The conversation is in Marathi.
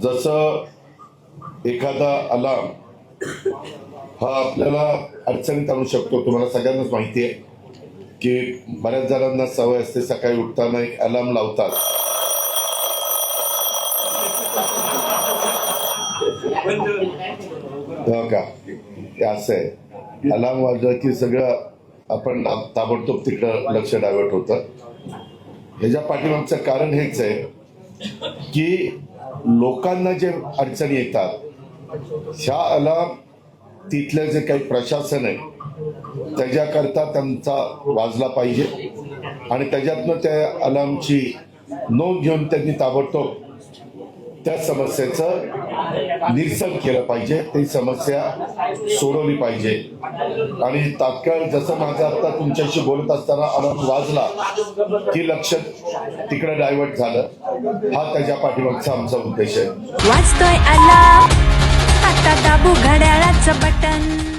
जसं एखादा अलार्म हा आपल्याला अडचणीत आणू शकतो, तुम्हाला सगळ्यांनाच माहिती आहे की बऱ्याच जणांना सवय असते सकाळी उठताना एक अलार्म लावतात. हो का? ते असं आहे, अलार्म वाजलं की सगळं आपण ताबडतोब तिकडं लक्ष डायव्हर्ट होतं. ह्याच्या पाठीमागचं कारण हेच आहे की लोकांना जे अडचणी येतात ह्या अलार्म तिथलं जे काही प्रशासन आहे त्याच्याकरता त्यांचा वाजला पाहिजे आणि त्याच्यातनं त्या अलार्मची नोंद घेऊन त्यांनी ताबडतोब त्या समस्येचं निरसन केलं पाहिजे, ती समस्या सोडवली पाहिजे. आणि तात्काळ जसं माझं आता तुमच्याशी बोलत असताना अलार्म वाजला की लक्ष तिकडे डायव्हर्ट झालं, हा त्याच्या पाठीमागचा आमचा उद्देश आहे. वाजतोय अलार्म, आता दाबू घड्याळाचं बटन.